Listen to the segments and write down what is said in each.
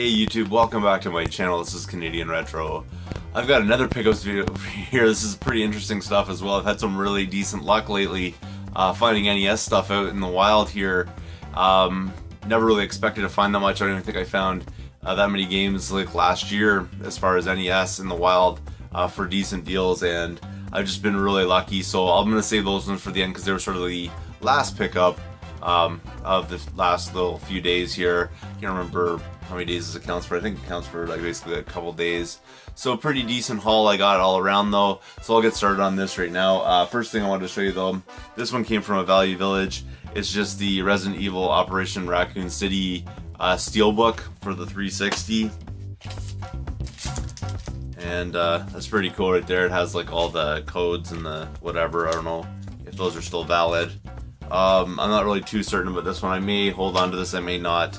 Hey YouTube, welcome back to my channel. This is Canadian Retro. I've got another pickups video over here. This is pretty interesting stuff as well. I've had some really decent luck lately finding NES stuff out in the wild here. Never really expected to find that much. I don't even think I found that many games like last year as far as NES in the wild for decent deals, and I've just been really lucky. So I'm going to save those ones for the end because they were sort of the last pickup of the last little few days here. I can't remember how many days this accounts for. I think it counts for like basically a couple days. So pretty decent haul I got all around though. So I'll get started on this right now. First thing I wanted to show you though, this one came from a Value Village. It's just the Resident Evil Operation Raccoon City Steelbook for the 360. And that's pretty cool right there. It has like all the codes and the whatever. I don't know if those are still valid. I'm not really too certain about this one. I may hold on to this, I may not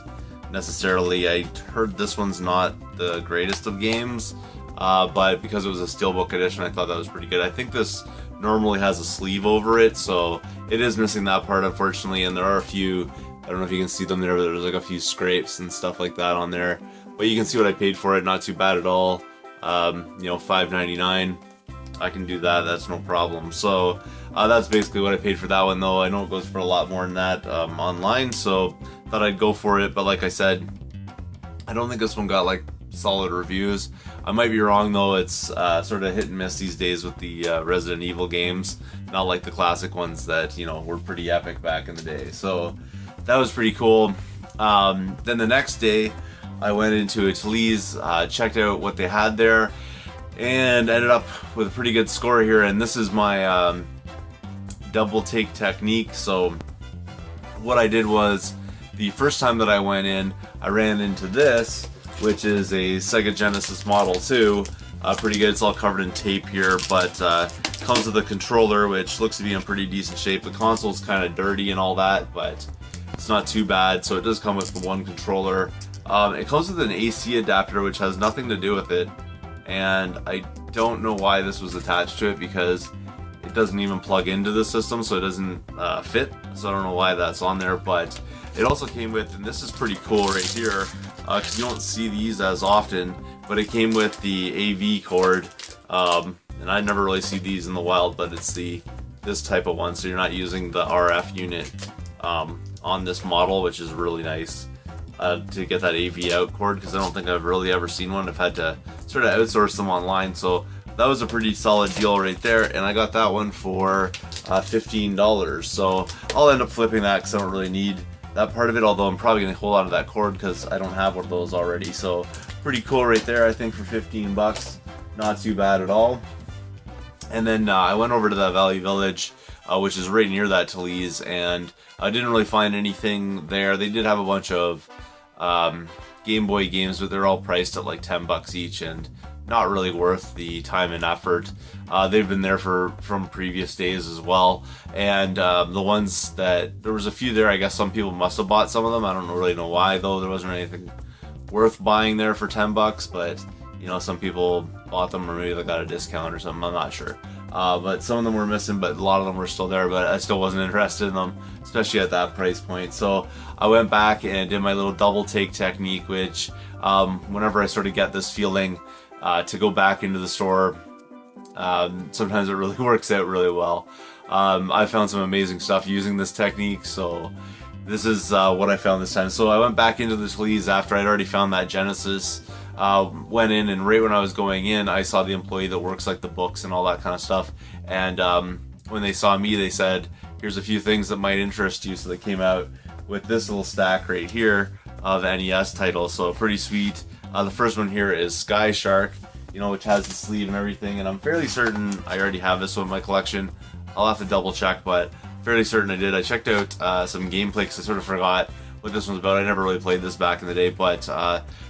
necessarily. I heard this one's not the greatest of games, but because it was a Steelbook edition, I thought that was pretty good. I think this normally has a sleeve over it, so it is missing that part unfortunately, and there are a few, I don't know if you can see them there, but there's like a few scrapes and stuff like that on there. But you can see what I paid for it, not too bad at all. You know, $5.99. I can do that, that's no problem. So that's basically what I paid for that one though. I know it goes for a lot more than that online, so thought I'd go for it. But like I said, I don't think this one got like solid reviews. I might be wrong though. It's sort of hit and miss these days with the Resident Evil games, not like the classic ones that, you know, were pretty epic back in the day. So that was pretty cool. Then the next day I went into Italy's, checked out what they had there, and ended up with a pretty good score here. And this is my double take technique. So what I did was, the first time that I went in, I ran into this, which is a Sega Genesis Model 2. Pretty good. It's all covered in tape here, but comes with a controller, which looks to be in pretty decent shape. The console's kind of dirty and all that, but it's not too bad. So it does come with the one controller. It comes with an AC adapter, which has nothing to do with it, and I don't know why this was attached to it because it doesn't even plug into the system, so it doesn't fit. So I don't know why that's on there, but it also came with, and this is pretty cool right here, because you don't see these as often, but it came with the AV cord, and I never really see these in the wild, but it's this type of one, so you're not using the RF unit on this model, which is really nice to get that AV out cord, because I don't think I've really ever seen one. I've had to sort of outsource them online, so that was a pretty solid deal right there, and I got that one for $15. So I'll end up flipping that because I don't really need that part of it, although I'm probably going to hold on to that cord because I don't have one of those already. So pretty cool right there, I think, for 15 bucks. Not too bad at all. And then I went over to that Value Village, which is right near that Toulouse, and I didn't really find anything there. They did have a bunch of Game Boy games, but they're all priced at like 10 bucks each, and not really worth the time and effort. They've been there from previous days as well, and the ones that, there was a few there, I guess some people must have bought some of them. I don't really know why though. There wasn't anything worth buying there for 10 bucks, but you know, some people bought them, or maybe they got a discount or something, I'm not sure. But some of them were missing, but a lot of them were still there, but I still wasn't interested in them, especially at that price point. So I went back and did my little double take technique, which whenever I sort of get this feeling to go back into the store, sometimes it really works out really well. I found some amazing stuff using this technique, so this is what I found this time. So I went back into the Toulouse after I'd already found that Genesis. Went in, and right when I was going in, I saw the employee that works like the books and all that kind of stuff, and when they saw me, they said, here's a few things that might interest you. So they came out with this little stack right here of NES titles, so pretty sweet. The first one here is Sky Shark, you know, which has the sleeve and everything, and I'm fairly certain I already have this one in my collection. I'll have to double check, but fairly certain I did. I checked out some gameplay because I sort of forgot what this one's about. I never really played this back in the day, but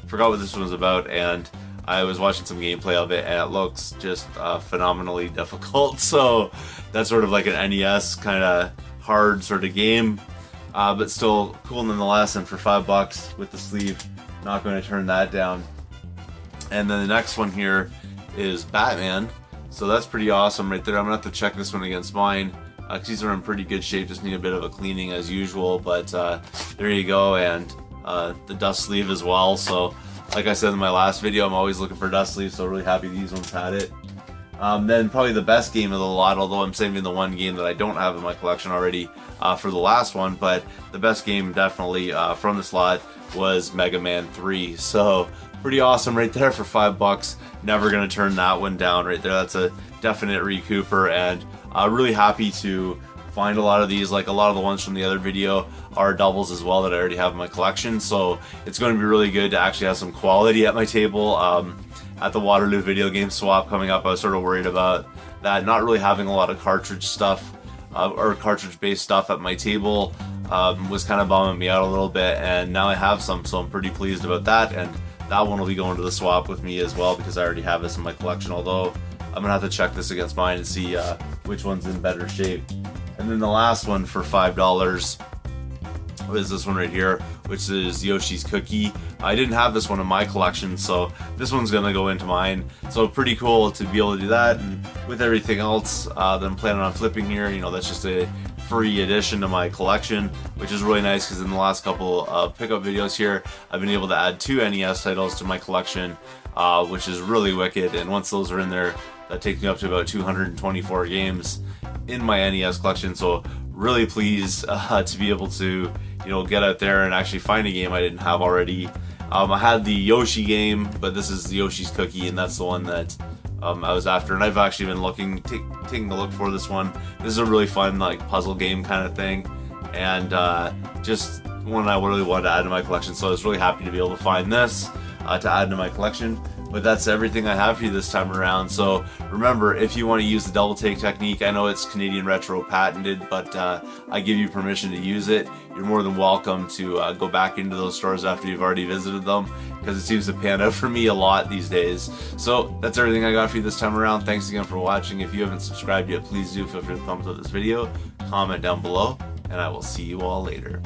forgot what this one was about, and I was watching some gameplay of it, and it looks just phenomenally difficult. So that's sort of like an NES kind of hard sort of game, but still cool nonetheless. And for 5 bucks with the sleeve, not going to turn that down. And then the next one here is Batman, so that's pretty awesome right there. I'm gonna have to check this one against mine. These are in pretty good shape, just need a bit of a cleaning as usual, but there you go. And the dust sleeve as well, so like I said in my last video, I'm always looking for dust sleeves, so really happy these ones had it. Then probably the best game of the lot, although I'm saving the one game that I don't have in my collection already for the last one, but the best game definitely from this lot was Mega Man 3. So pretty awesome right there for $5. Never gonna turn that one down right there. That's a definite recouper, and really happy to find a lot of these. Like a lot of the ones from the other video are doubles as well that I already have in my collection, so it's going to be really good to actually have some quality at my table. At the Waterloo video game swap coming up, I was sort of worried about that, not really having a lot of cartridge stuff or cartridge based stuff at my table was kind of bumming me out a little bit, and now I have some, so I'm pretty pleased about that. And that one will be going to the swap with me as well because I already have this in my collection, although I'm gonna have to check this against mine and see which one's in better shape. And then the last one for $5 is this one right here, which is Yoshi's Cookie. I didn't have this one in my collection, so this one's gonna go into mine. So pretty cool to be able to do that. And with everything else that I'm planning on flipping here, you know, that's just a free addition to my collection, which is really nice because in the last couple of pickup videos here, I've been able to add 2 NES titles to my collection, which is really wicked. And once those are in there, that takes me up to about 224 games in my NES collection. So really pleased to be able to, you know, get out there and actually find a game I didn't have already. I had the Yoshi game, but this is the Yoshi's Cookie, and that's the one that I was after. And I've actually been looking, taking a look for this one. This is a really fun, like, puzzle game kind of thing, and just one I really wanted to add to my collection. So I was really happy to be able to find this to add to my collection. But that's everything I have for you this time around. So remember, if you want to use the double take technique, I know it's Canadian Retro patented, but I give you permission to use it. You're more than welcome to go back into those stores after you've already visited them, because it seems to pan out for me a lot these days. So that's everything I got for you this time around. Thanks again for watching. If you haven't subscribed yet, please do. Feel free to thumbs up this video, comment down below, and I will see you all later.